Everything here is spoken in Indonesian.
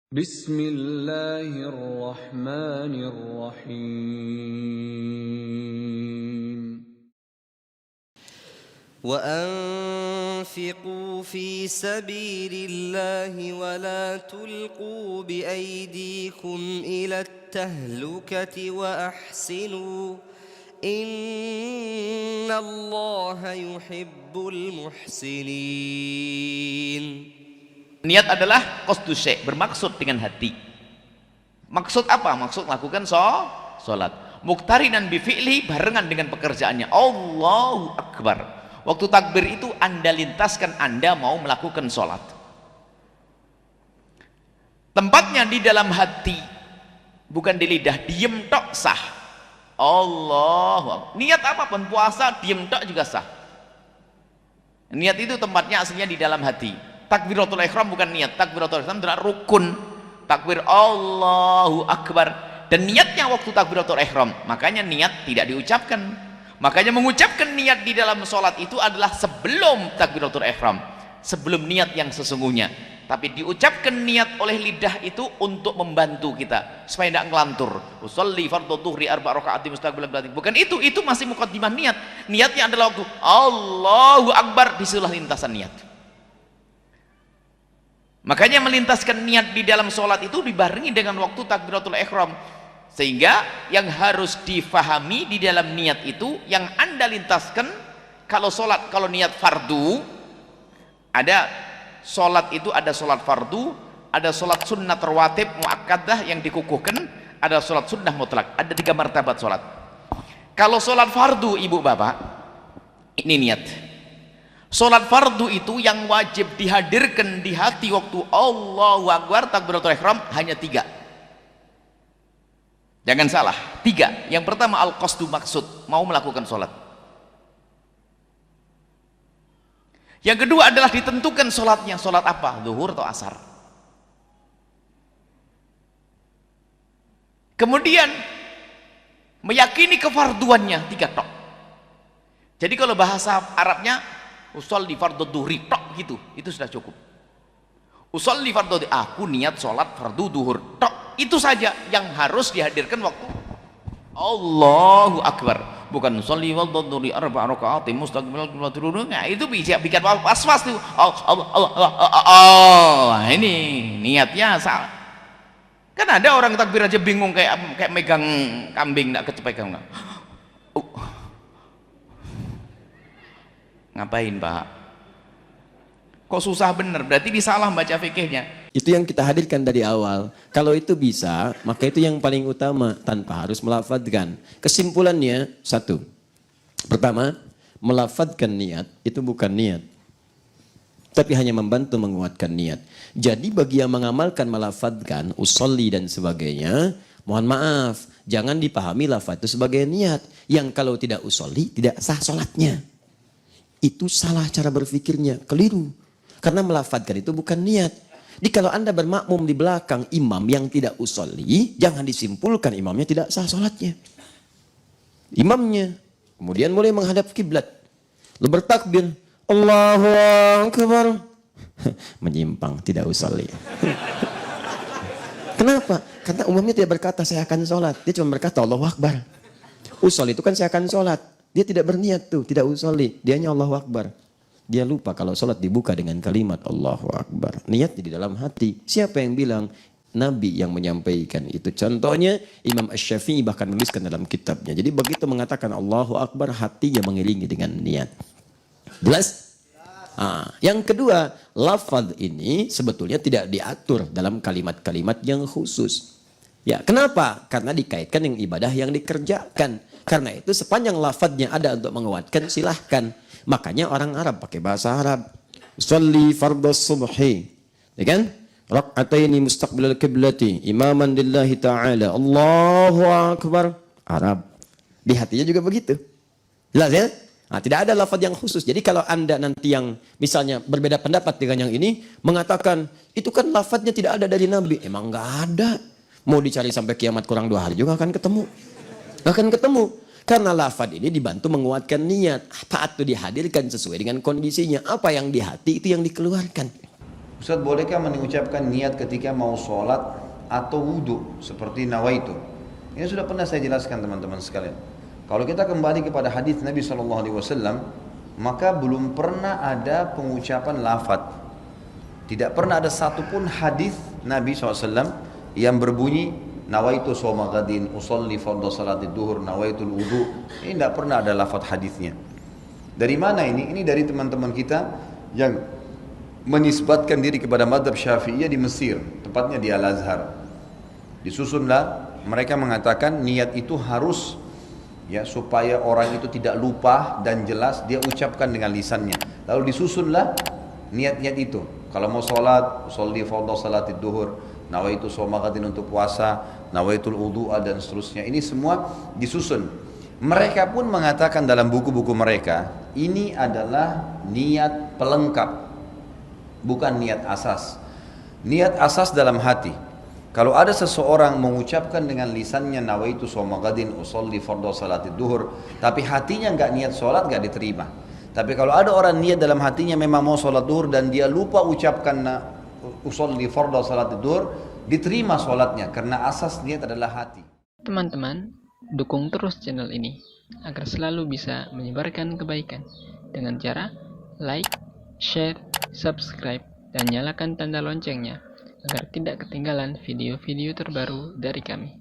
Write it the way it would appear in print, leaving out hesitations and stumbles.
Bismillahirrahmanirrahim. وأنفقوا في سبيل الله ولا تلقوا بأيديكم إلى التهلكة وأحسنوا إن الله يحب المحسنين. Niat adalah qasdu syai', bermaksud dengan hati. Maksud apa? Maksud lakukan sholat. Muqtarinan bi fi'li, barengan dengan pekerjaannya. Allahu Akbar. Waktu takbir itu Anda lintaskan Anda mau melakukan sholat. Tempatnya di dalam hati, bukan di lidah. Diem tok sah. Allah. Niat apapun, puasa diem tok juga sah. Niat itu tempatnya aslinya di dalam hati. Takbiratul ihram bukan niat. Takbiratul ihram adalah rukun. Takbir Allahu Akbar. Dan niatnya waktu takbiratul ihram, makanya niat tidak diucapkan. Makanya mengucapkan niat di dalam sholat itu adalah sebelum takbiratul ihram, sebelum niat yang sesungguhnya. Tapi diucapkan niat oleh lidah itu untuk membantu kita supaya tidak ngelantur. Usolli fardhu dhuhri arba' rakaat mustaqbilan qiblat. Bukan itu masih muqaddimah niat. Niatnya adalah waktu Allahu Akbar, disitulah lintasan niat. Makanya melintaskan niat di dalam sholat itu dibarengi dengan waktu takbiratul ihram. Sehingga yang harus difahami di dalam niat itu, yang Anda lintaskan kalau sholat, kalau niat fardu, ada sholat itu, ada sholat fardu, ada sholat sunnah rawatib muakkadah yang dikukuhkan, ada sholat sunnah mutlak, ada 3 martabat sholat. Kalau sholat fardu ibu bapak, ini niat. Sholat fardu itu yang wajib dihadirkan di hati waktu Allahu Akbar takbiratul ihram hanya 3. Jangan salah, 3. Yang pertama al-qasdu, maksud, mau melakukan sholat. Yang kedua adalah ditentukan sholatnya, sholat apa? Zuhur atau asar. Kemudian meyakini kefarduannya, 3 tok. Jadi kalau bahasa Arabnya usolli fardhu dhuhri tok gitu, itu sudah cukup. Usolli fardhu, aku niat sholat fardu duhur tok, itu saja yang harus dihadirkan waktu Allahu Akbar. Bukan usolli fardhu duhri arba' rakaat mustaqbilan qiblat. Nah, itu bisa bikin was-was tuh. Ini niatnya salah. Kan ada orang takbir aja bingung kayak megang kambing enggak kecepek. Ngapain Pak? Kok susah bener? Berarti disalah baca fikihnya. Itu yang kita hadirkan dari awal. Kalau itu bisa, maka itu yang paling utama tanpa harus melafadzkan. Kesimpulannya 1. Pertama, melafadzkan niat itu bukan niat, tapi hanya membantu menguatkan niat. Jadi bagi yang mengamalkan melafadzkan usolli dan sebagainya, mohon maaf, jangan dipahami lafadz itu sebagai niat. Yang kalau tidak usolli tidak sah sholatnya. Itu salah cara berpikirnya, keliru. Karena melafadzkan itu bukan niat. Jadi kalau Anda bermakmum di belakang imam yang tidak usolli, jangan disimpulkan imamnya tidak sah sholatnya. Imamnya kemudian mulai menghadap kiblat, lalu bertakbir, Allahu Akbar, menyimpang, tidak usolli. Kenapa? Karena umumnya tidak berkata saya akan sholat, dia cuma berkata Allahu Akbar. Usolli itu kan saya akan sholat, dia tidak berniat tuh, tidak usolli, dianya Allahu Akbar. Dia lupa kalau sholat dibuka dengan kalimat Allahu Akbar. Niatnya di dalam hati. Siapa yang bilang? Nabi yang menyampaikan itu. Contohnya Imam Asy-Syafi'i bahkan menuliskan dalam kitabnya. Jadi begitu mengatakan Allahu Akbar, hatinya mengiringi dengan niat. Jelas? Yang kedua, lafaz ini sebetulnya tidak diatur dalam kalimat-kalimat yang khusus. Ya, kenapa? Karena dikaitkan dengan ibadah yang dikerjakan. Karena itu sepanjang lafaznya ada untuk menguatkan, silahkan. Makanya orang Arab pakai bahasa Arab. Sholli fardhu subhi. Ya kan? Rak'ataini mustaqbilal qiblati imaman lillahi ta'ala. Allahu Akbar. Arab. Di hatinya juga begitu. Jelas ya? Tidak ada lafaz yang khusus. Jadi kalau Anda nanti yang misalnya berbeda pendapat dengan yang ini, mengatakan itu kan lafaznya tidak ada dari Nabi. Emang nggak ada. Mau dicari sampai kiamat kurang 2 hari juga akan ketemu. Akan ketemu. Karena lafaz ini dibantu menguatkan niat. Apa itu dihadirkan sesuai dengan kondisinya. Apa yang di hati itu yang dikeluarkan. Ustaz, bolehkah mengucapkan niat ketika mau sholat atau wudhu seperti nawaitu? Ini sudah pernah saya jelaskan teman-teman sekalian. Kalau kita kembali kepada hadis Nabi SAW, maka belum pernah ada pengucapan lafaz. Tidak pernah ada satupun hadis Nabi SAW yang berbunyi nawaitu shoma ghadin, usolli fardhu salatid duhur, nawaitul wudu. Ini tidak pernah ada lafaz hadisnya. Dari mana ini? Ini dari teman-teman kita yang menisbatkan diri kepada madhab Syafi'iyah di Mesir, tepatnya di Al-Azhar. Disusunlah, mereka mengatakan niat itu harus ya supaya orang itu tidak lupa dan jelas dia ucapkan dengan lisannya. Lalu disusunlah niat-niat itu. Kalau mau sholat, sholli fardhu salatid duhur, nawaitu shoma ghadin untuk puasa, nawaitul wudu'a dan seterusnya. Ini semua disusun. Mereka pun mengatakan dalam buku-buku mereka, ini adalah niat pelengkap, bukan niat asas. Niat asas dalam hati. Kalau ada seseorang mengucapkan dengan lisannya nawaitu shoma ghadin usolli fardhu salatid duhur, tapi hatinya enggak niat sholat, enggak diterima. Tapi kalau ada orang niat dalam hatinya memang mau sholat duhur dan dia lupa ucapkan usolli fardhu salatid duhur, diterima sholatnya karena asas niat adalah hati. Teman-teman, dukung terus channel ini agar selalu bisa menyebarkan kebaikan dengan cara like, share, subscribe, dan nyalakan tanda loncengnya agar tidak ketinggalan video-video terbaru dari kami.